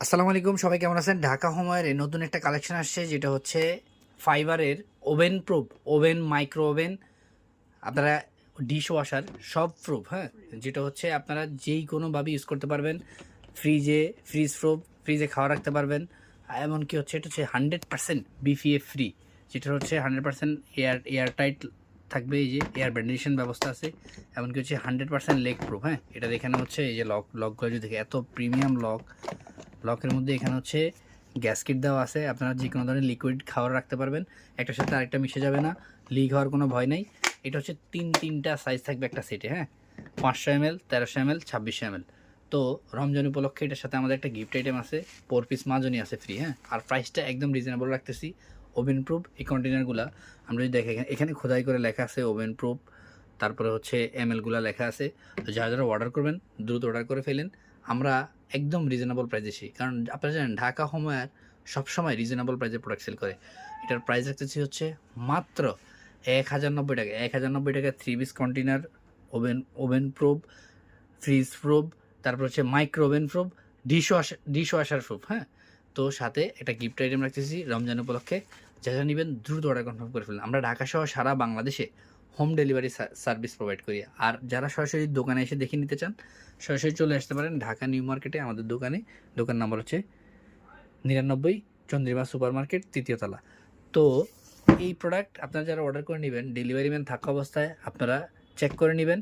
আসসালামু আলাইকুম, সবাই কেমন আছেন? ঢাকা হোমের নতুন একটা কালেকশন আসছে, যেটা হচ্ছে ফাইবারের oven proof, oven, micro oven, আপনারা ডিশ ওয়াশার সব প্রুফ, হ্যাঁ। যেটা হচ্ছে আপনারা যেই কোনোভাবে ইউজ করতে পারবেন। ফ্রিজ প্রুফ, ফ্রিজে খাওয়া রাখতে পারবেন। এমনকি হচ্ছে এটা হচ্ছে 100% বিপিএ ফ্রি, যেটা হচ্ছে 100% এয়ার টাইট থাকবে। এই যে এয়ার ভেন্টিলেশন ব্যবস্থা আছে। এমনকি হচ্ছে 100% লেগ প্রুফ, হ্যাঁ। এটা এখানে হচ্ছে এই যে লকগুলো যদি দেখে, এত প্রিমিয়াম লকের মধ্যে এখানে হচ্ছে গ্যাসকিট দেওয়া আছে। আপনারা যে কোনো ধরনের লিকুইড খাবার রাখতে পারবেন, একটার সাথে আরেকটা মিশে যাবে না, লিক হওয়ার কোনো ভয় নেই। এটা হচ্ছে তিনটা সাইজ থাকবে একটা সেটে, হ্যাঁ। 500 ml, 1300 ml, 2600 ml। তো রমজান উপলক্ষে এটার সাথে আমাদের একটা গিফট আইটেম আছে, 4 পিস মাজনি আছে ফ্রি, হ্যাঁ। আর প্রাইসটা একদম রিজনেবল রাখতেছি। ওভেন প্রুফ এই কন্টেনারগুলো আমরা যদি দেখে, এখানে খোদাই করে লেখা আছে ওভেন প্রুফ, তারপরে হচ্ছে এমএলগুলো লেখা আছে। তো যারা অর্ডার করবেন দ্রুত অর্ডার করে ফেলেন। আমরা একদম রিজনেবল প্রাইসে দিই, কারণ আপনারা জানেন ঢাকা হোমওয়্যার সবসময় রিজনেবল প্রাইসে প্রোডাক্ট সেল করে। এটার প্রাইস রাখতেছি হচ্ছে মাত্র 1090 টাকা। 1090 টাকা 3 piece container, oven proof, fridge proof, তারপর হচ্ছে micro oven proof, dish washer proof, হ্যাঁ। তো সাথে একটা গিফট আইটেম রাখতেছি রমজান উপলক্ষে। যারা নেবেন দ্রুত অর্ডার কনফার্ম করে ফেলুন। আমরা ঢাকা সহ সারা বাংলাদেশে হোম ডেলিভারি সার্ভিস প্রোভাইড করি। আর যারা সরাসরি দোকানে এসে দেখে নিতে চান, সরাসরি চলে আসতে পারেন ঢাকা নিউ মার্কেটে আমাদের দোকানে। দোকান নাম্বার হচ্ছে 99 চন্দ্রিমা সুপার মার্কেট, 3য় তলা। তো এই প্রোডাক্ট আপনারা যারা অর্ডার করে নেবেন, ডেলিভারি ম্যান থাকা অবস্থায় আপনারা চেক করে নেবেন।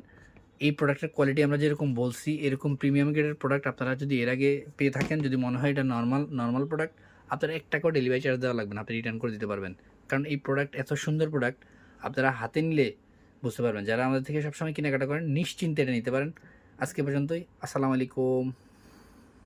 এই প্রোডাক্টের কোয়ালিটি আমরা যেরকম বলছি, এরকম প্রিমিয়াম গ্রেডের প্রোডাক্ট আপনারা যদি এর আগে পেয়ে থাকেন, যদি মনে হয় এটা নর্মাল প্রোডাক্ট, আপনার 1 টাকাও ডেলিভারি চার্জ দেওয়া লাগবে না, আপনি রিটার্ন করে দিতে পারবেন। কারণ এই প্রোডাক্ট এত সুন্দর প্রোডাক্ট, আপনারা হাতে নিলে বুঝতে পারবেন। যারা আমাদের থেকে সবসময় কেনাকাটা করেন, নিশ্চিন্তে এটা নিতে পারেন। আজকে পর্যন্তই। আসসালামু আলাইকুম।